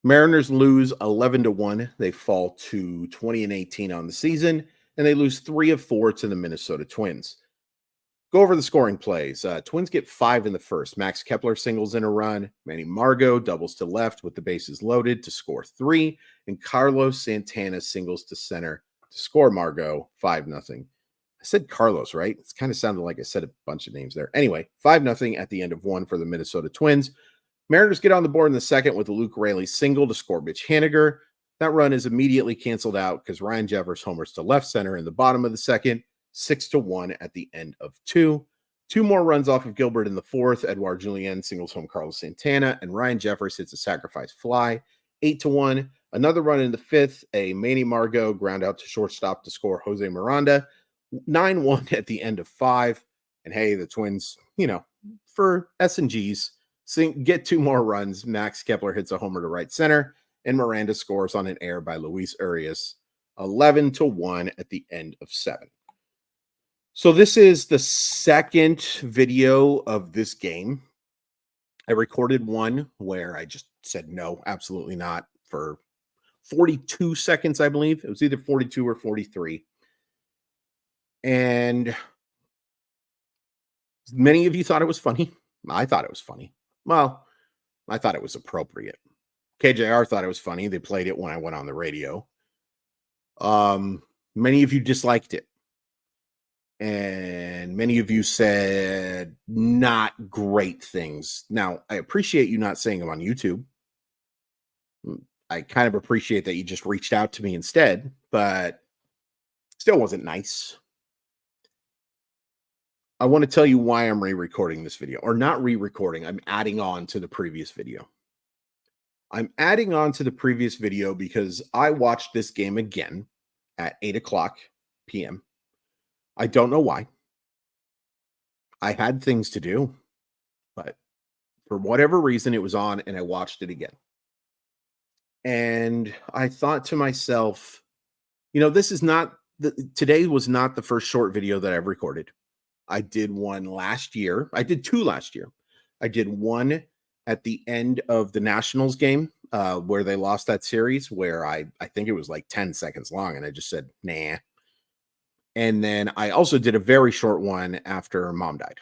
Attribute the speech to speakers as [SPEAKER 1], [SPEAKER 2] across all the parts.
[SPEAKER 1] Mariners lose 11-1. They fall to 20-18 on the season, and they lose 3 of 4 to the Minnesota Twins. Go over the scoring plays. Twins get 5 in the first. Max Kepler singles in a run. Manny Margot doubles to left with the bases loaded to score 3. And Carlos Santana singles to center to score Margot 5-0. I said Carlos, right? It's kind of sounded like I said a bunch of names there. Anyway, 5-0 at the end of 1 for the Minnesota Twins. Mariners get on the board in the second with a Luke Raley single to score Mitch Haniger. That run is immediately canceled out because Ryan Jeffers homers to left center in the bottom of the second. 6-1 at the end of 2. 2 more runs off of Gilbert in the fourth. Edouard Julien singles home Carlos Santana, and Ryan Jeffers hits a sacrifice fly. 8-1. Another run in the fifth. A Manny Margot ground out to shortstop to score Jose Miranda. 9-1 at the end of 5. And hey, the Twins, for S&Gs, get 2 more runs. Max Kepler hits a homer to right center, and Miranda scores on an error by Luis Urias. 11-1 at the end of 7. So this is the second video of this game. I recorded one where I just said no, absolutely not, for 42 seconds, I believe. It was either 42 or 43. And many of you thought it was funny. I thought it was funny. Well, I thought it was appropriate. KJR thought it was funny. They played it when I went on the radio. Many of you disliked it. And many of you said not great things. Now, I appreciate you not saying them on YouTube. I kind of appreciate that you just reached out to me instead, but still wasn't nice. I want to tell you why I'm re-recording this video, or not re-recording. I'm adding on to the previous video. I'm adding on to the previous video because I watched this game again at 8:00 p.m. I don't know why. I had things to do, but for whatever reason, it was on and I watched it again. And I thought to myself, today was not the first short video that I've recorded. I did one last year. I did 2 last year. I did one at the end of the Nationals game where they lost that series, where I think it was like 10 seconds long. And I just said, nah. And then I also did a very short one after Mom died.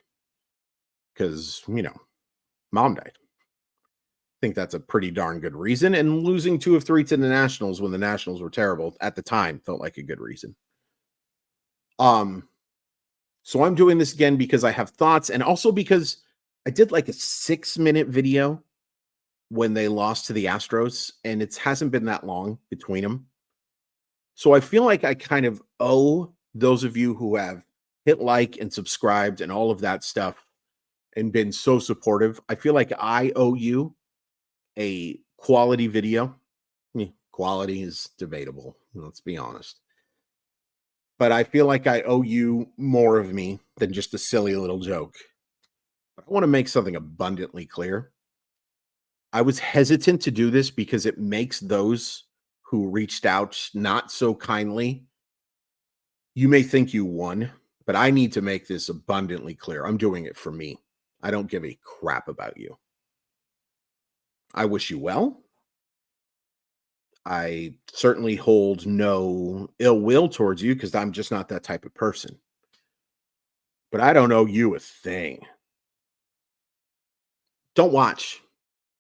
[SPEAKER 1] Because, Mom died. I think that's a pretty darn good reason. And losing 2 of 3 to the Nationals when the Nationals were terrible at the time felt like a good reason. So I'm doing this again because I have thoughts, and also because I did like a 6-minute video when they lost to the Astros, and it hasn't been that long between them. So I feel like I kind of owe those of you who have hit like and subscribed and all of that stuff and been so supportive. I feel like I owe you a quality video. Quality is debatable. Let's be honest. But I feel like I owe you more of me than just a silly little joke. But I want to make something abundantly clear. I was hesitant to do this because it makes those who reached out not so kindly. You may think you won, but I need to make this abundantly clear. I'm doing it for me. I don't give a crap about you. I wish you well. I certainly hold no ill will towards you because I'm just not that type of person. But I don't owe you a thing. Don't watch.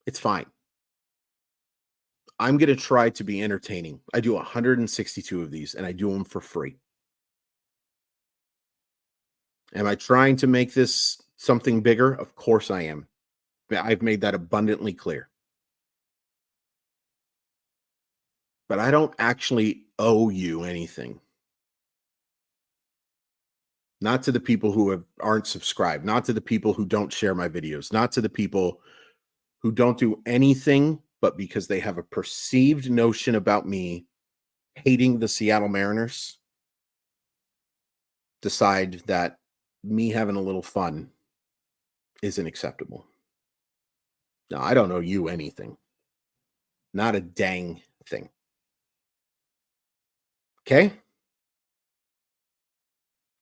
[SPEAKER 1] It's fine. I'm going to try to be entertaining. I do 162 of these, and I do them for free. Am I trying to make this something bigger? Of course I am. I've made that abundantly clear. But I don't actually owe you anything. Not to the people who aren't subscribed, not to the people who don't share my videos, not to the people who don't do anything but because they have a perceived notion about me hating the Seattle Mariners, decide that me having a little fun isn't acceptable. No, I don't owe you anything. Not a dang thing. Okay?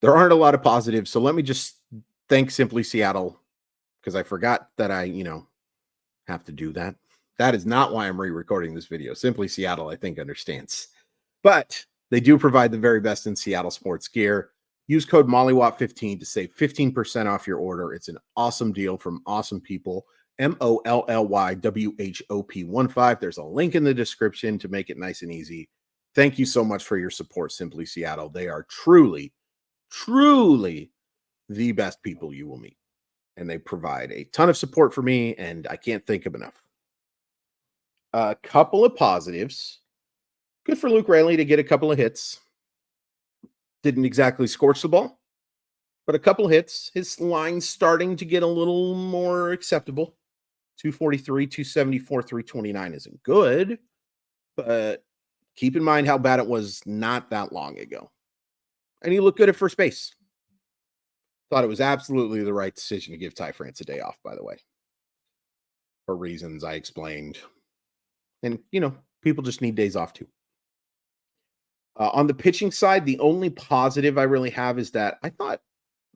[SPEAKER 1] There aren't a lot of positives, so let me just thank Simply Seattle, because I forgot that I, have to do that. That is not why I'm re-recording this video. Simply Seattle, I think, understands. But they do provide the very best in Seattle sports gear. Use code Mollywatt15 to save 15% off your order. It's an awesome deal from awesome people. MOLLYWHOP15. There's a link in the description to make it nice and easy. Thank you so much for your support, Simply Seattle. They are truly, truly the best people you will meet. And they provide a ton of support for me, and I can't think of enough. A couple of positives. Good for Luke Rayleigh to get a couple of hits. Didn't exactly scorch the ball, but a couple hits. His line's starting to get a little more acceptable. 243, 274, 329 isn't good, but keep in mind how bad it was not that long ago. And he looked good at first base. Thought it was absolutely the right decision to give Ty France a day off, by the way, for reasons I explained. And, people just need days off too. On the pitching side, the only positive I really have is that I thought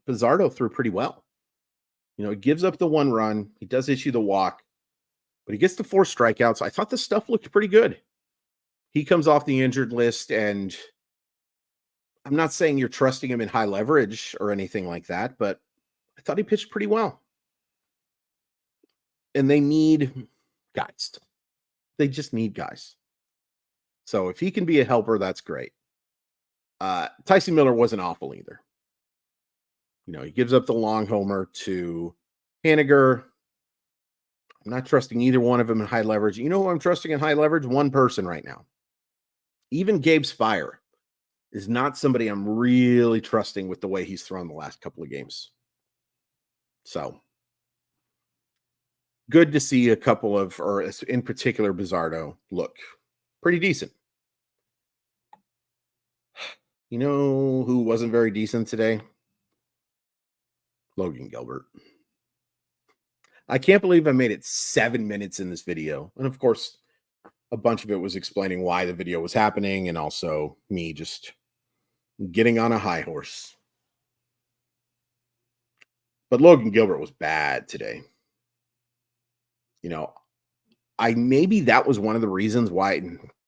[SPEAKER 1] Pizzardo threw pretty well. He gives up the 1 run. He does issue the walk, but he gets the 4 strikeouts. I thought the stuff looked pretty good. He comes off the injured list, and I'm not saying you're trusting him in high leverage or anything like that, but I thought he pitched pretty well. And they need guys. They just need guys. So if he can be a helper, that's great. Tyson Miller wasn't awful either. He gives up the long homer to Haniger. I'm not trusting either one of them in high leverage. You know who I'm trusting in high leverage? One person right now. Even Gabe Spire is not somebody I'm really trusting with the way he's thrown the last couple of games. So good to see a couple of, or in particular, Bizzardo look pretty decent. You know who wasn't very decent today? Logan Gilbert. I can't believe I made it 7 minutes in this video. And of course, a bunch of it was explaining why the video was happening and also me just getting on a high horse. But Logan Gilbert was bad today. Maybe that was one of the reasons why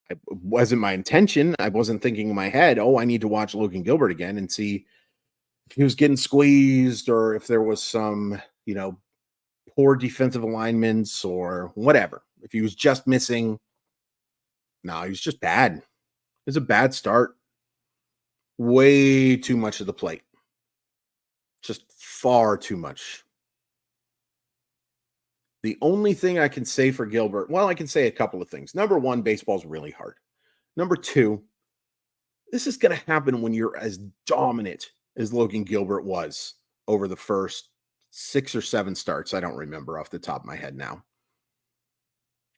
[SPEAKER 1] it wasn't my intention. I wasn't thinking in my head, I need to watch Logan Gilbert again and see if he was getting squeezed or if there was some, poor defensive alignments or whatever. If he was just missing. No, he was just bad. It was a bad start. Way too much of the plate. Just far too much. The only thing I can say for Gilbert, I can say a couple of things. Number one, baseball's really hard. Number two, this is going to happen when you're as dominant as Logan Gilbert was over the first 6 or 7 starts. I don't remember off the top of my head now.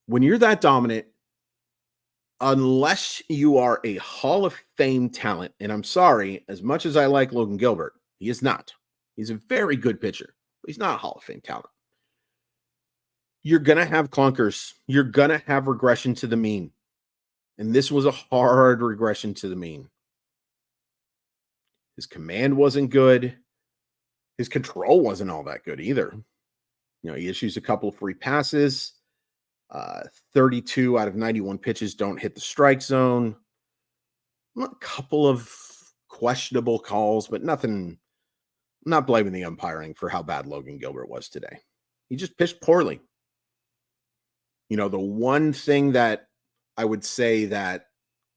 [SPEAKER 1] When you're that dominant, unless you are a Hall of Fame talent, and I'm sorry, as much as I like Logan Gilbert, he is not. He's a very good pitcher, but he's not a Hall of Fame talent. You're going to have clunkers. You're going to have regression to the mean. And this was a hard regression to the mean. His command wasn't good. His control wasn't all that good either. He issues a couple of free passes. 32 out of 91 pitches don't hit the strike zone. A couple of questionable calls, but nothing. I'm not blaming the umpiring for how bad Logan Gilbert was today. He just pitched poorly. The one thing that I would say that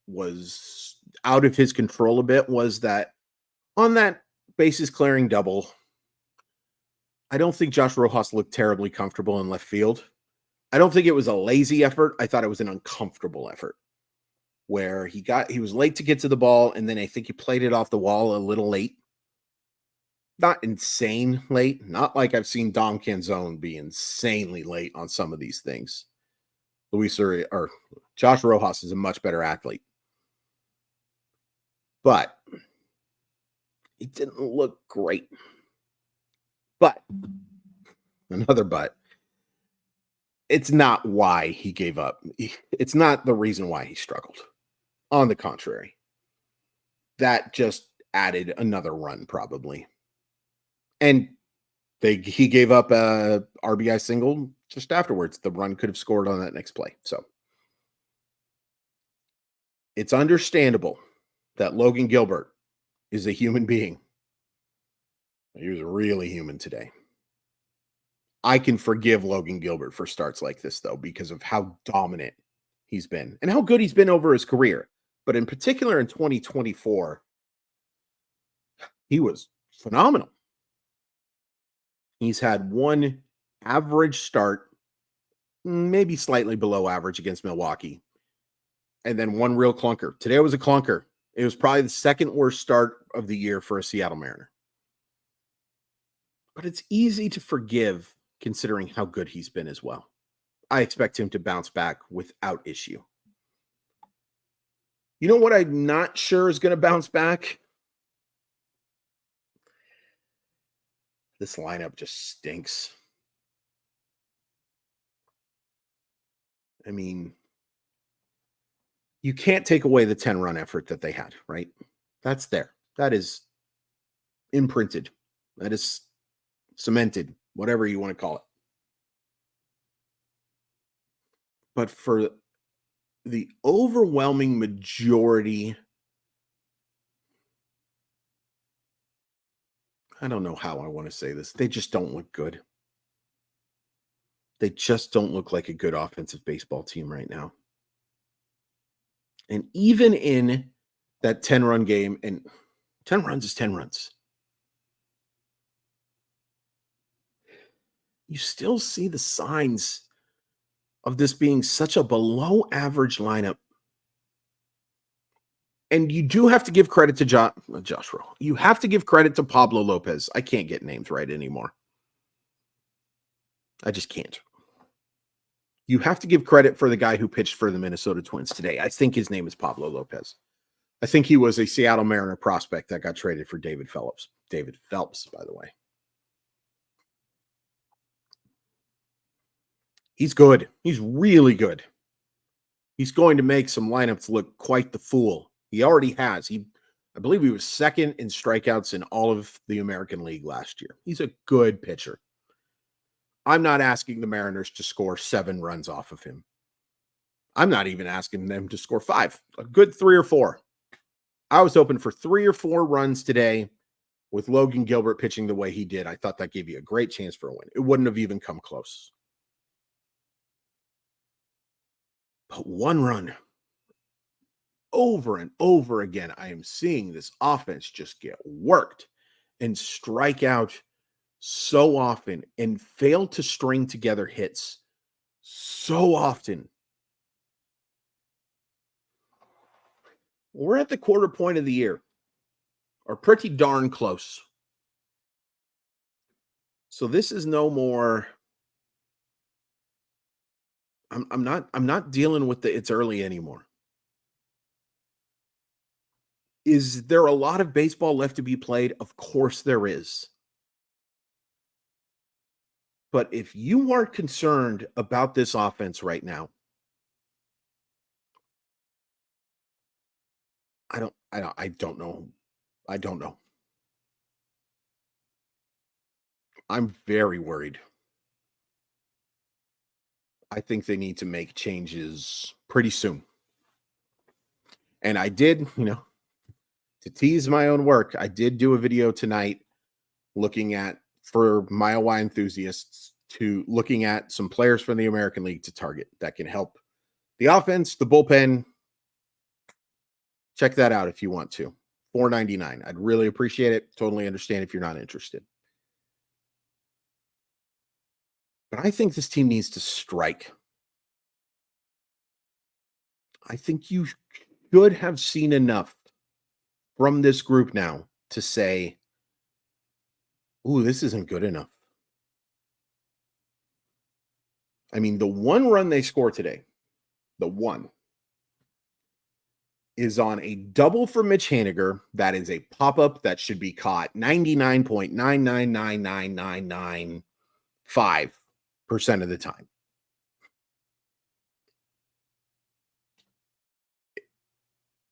[SPEAKER 1] was out of his control a bit was that on that bases clearing double, I don't think Josh Rojas looked terribly comfortable in left field. I don't think it was a lazy effort. I thought it was an uncomfortable effort where he was late to get to the ball, and then I think he played it off the wall a little late. Not insane late. Not like I've seen Dom Canzone be insanely late on some of these things. Josh Rojas is a much better athlete. But it didn't look great. But, another but, it's not why he gave up. It's not the reason why he struggled. On the contrary, that just added another run probably. And he gave up a RBI single just afterwards, the run could have scored on that next play. So it's understandable that Logan Gilbert is a human being. He was really human today. I can forgive Logan Gilbert for starts like this, though, because of how dominant he's been and how good he's been over his career. But in particular in 2024, he was phenomenal. He's had one average start, maybe slightly below average against Milwaukee, and then one real clunker. Today was a clunker. It was probably the second worst start of the year for a Seattle Mariner. But it's easy to forgive considering how good he's been as well. I expect him to bounce back without issue. You know what I'm not sure is going to bounce back? This lineup just stinks. I mean, you can't take away the 10-run effort that they had, right? That's there. That is imprinted. That is cemented, whatever you want to call it. But for the overwhelming majority, I don't know how I want to say this. They just don't look good. They just don't look like a good offensive baseball team right now. And even in that 10-run game, and 10 runs is 10 runs, you still see the signs of this being such a below average lineup. And you do have to give credit to Josh Rowe. You have to give credit to Pablo Lopez. I can't get names right anymore. I just can't. You have to give credit for the guy who pitched for the Minnesota Twins today. I think his name is Pablo Lopez. I think he was a Seattle Mariner prospect that got traded for David Phelps. David Phelps, by the way. He's good. He's really good. He's going to make some lineups look quite the fool. He already has. I believe he was second in strikeouts in all of the American League last year. He's a good pitcher. I'm not asking the Mariners to score 7 runs off of him. I'm not even asking them to score 5. A good 3 or 4. I was hoping for 3 or 4 runs today with Logan Gilbert pitching the way he did. I thought that gave you a great chance for a win. It wouldn't have even come close. But 1 run over and over again, I am seeing this offense just get worked and strike out so often and fail to string together hits so often. We're at the quarter point of the year, or pretty darn close. So this is no more. I'm not dealing with the it's early anymore. Is there a lot of baseball left to be played? Of course there is. But if you aren't concerned about this offense right now, I don't know. I don't know. I'm very worried. I think they need to make changes pretty soon. And I did, to tease my own work, I did do a video tonight looking at, for Mile Y enthusiasts, looking at some players from the American League to target that can help the offense, the bullpen. Check that out if you want to. $4.99. I'd really appreciate it. Totally understand if you're not interested. But I think this team needs to strike. I think you should have seen enough from this group now to say, ooh, this isn't good enough. I mean, the 1 run they score today, the 1, is on a double for Mitch Haniger. That is a pop-up that should be caught 99.9999995% of the time.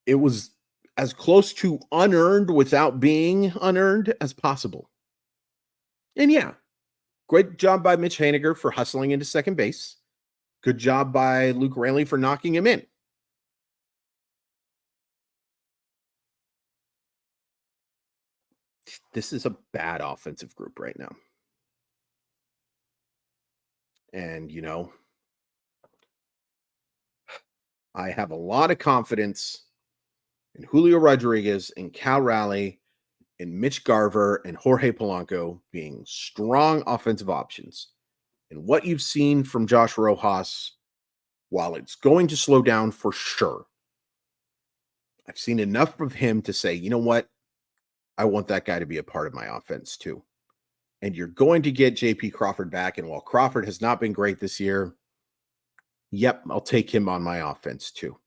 [SPEAKER 1] It was as close to unearned without being unearned as possible. And yeah, Great job by Mitch Haniger for hustling into second base. Good job by Luke Raley for knocking him in. This is a bad offensive group right now. And, I have a lot of confidence in Julio Rodriguez and Cal Raleigh and Mitch Garver and Jorge Polanco being strong offensive options. And what you've seen from Josh Rojas, while it's going to slow down for sure, I've seen enough of him to say, you know what? I want that guy to be a part of my offense too. And you're going to get JP Crawford back. And while Crawford has not been great this year, yep, I'll take him on my offense too.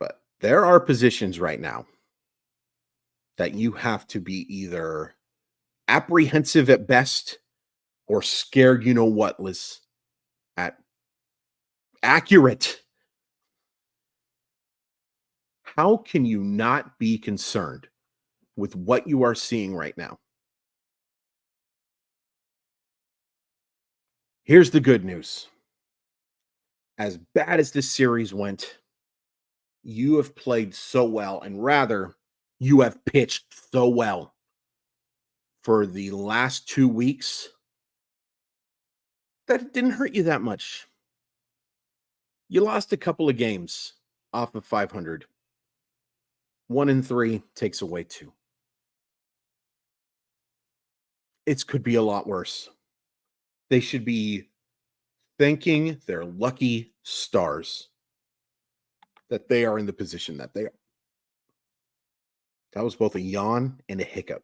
[SPEAKER 1] But there are positions right now that you have to be either apprehensive at best or scared, you know what, Liz, at accurate. How can you not be concerned with what you are seeing right now? Here's the good news. As bad as this series went, you have played so well, and rather, you have pitched so well for the last 2 weeks that it didn't hurt you that much. You lost a couple of games off of 500. 1-3 takes away 2. It could be a lot worse. They should be thanking their lucky stars that they are in the position that they are. That was both a yawn and a hiccup.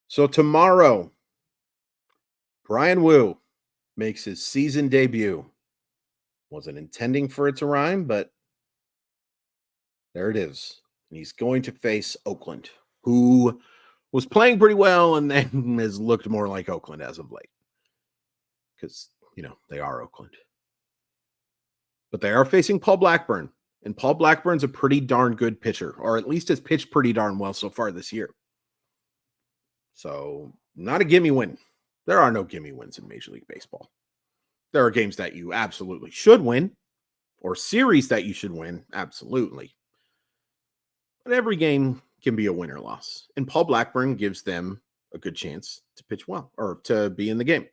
[SPEAKER 1] So tomorrow, Brian Wu makes his season debut. Wasn't intending for it to rhyme, but there it is. And he's going to face Oakland, who was playing pretty well and then has looked more like Oakland as of late. Because, they are Oakland. But they are facing Paul Blackburn. And Paul Blackburn's a pretty darn good pitcher, or at least has pitched pretty darn well so far this year. So, not a gimme win. There are no gimme wins in Major League Baseball. There are games that you absolutely should win, or series that you should win, absolutely. But every game can be a win or loss. And Paul Blackburn gives them a good chance to pitch well, or to be in the game.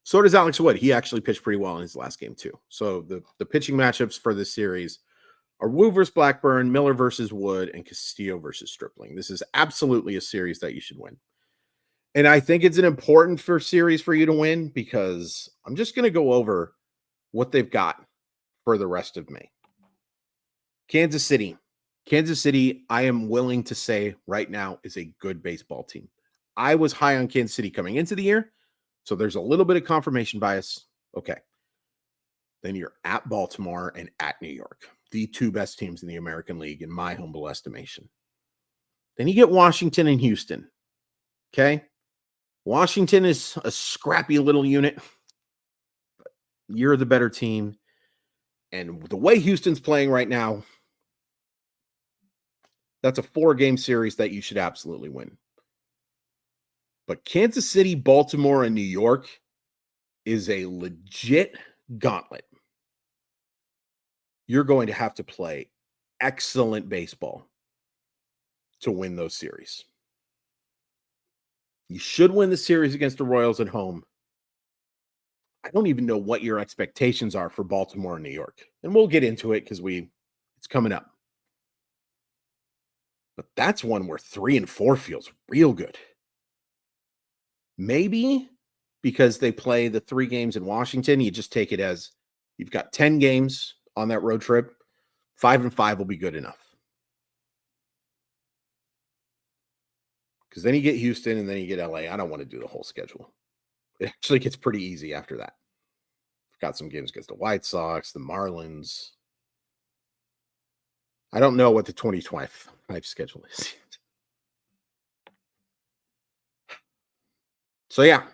[SPEAKER 1] So does Alex Wood. He actually pitched pretty well in his last game too. So the pitching matchups for this series are Wu versus Blackburn, Miller versus Wood, and Castillo versus Stripling. This is absolutely a series that you should win. And I think it's an important series for you to win because I'm just going to go over what they've got for the rest of May. Kansas City. I am willing to say right now is a good baseball team. I was high on Kansas City coming into the year, so there's a little bit of confirmation bias. Okay. Then you're at Baltimore and at New York, the two best teams in the American League, in my humble estimation. Then you get Washington and Houston. Okay. Washington is a scrappy little unit. But you're the better team. And the way Houston's playing right now, that's a 4-game series that you should absolutely win. But Kansas City, Baltimore, and New York is a legit gauntlet. You're going to have to play excellent baseball to win those series. You should win the series against the Royals at home. I don't even know what your expectations are for Baltimore and New York. And we'll get into it because it's coming up. But that's one where 3-4 feels real good. Maybe because they play the 3 games in Washington, you just take it as you've got 10 games on that road trip. 5-5 will be good enough. Because then you get Houston and then you get LA. I don't want to do the whole schedule. It actually gets pretty easy after that. We've got some games against the White Sox, the Marlins. I don't know what the 2025 schedule is. So, yeah,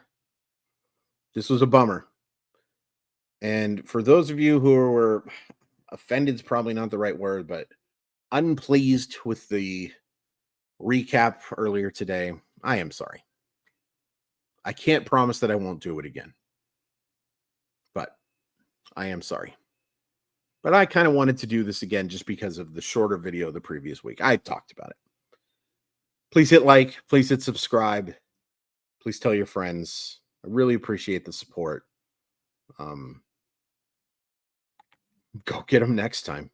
[SPEAKER 1] this was a bummer. And for those of you who were offended, is probably not the right word, but unpleased with the recap earlier today. I am sorry. I can't promise that I won't do it again, but I am sorry. But I kind of wanted to do this again just because of the shorter video the previous week. I talked about it. Please hit like, please hit subscribe, please tell your friends. I really appreciate the support. Go get them next time.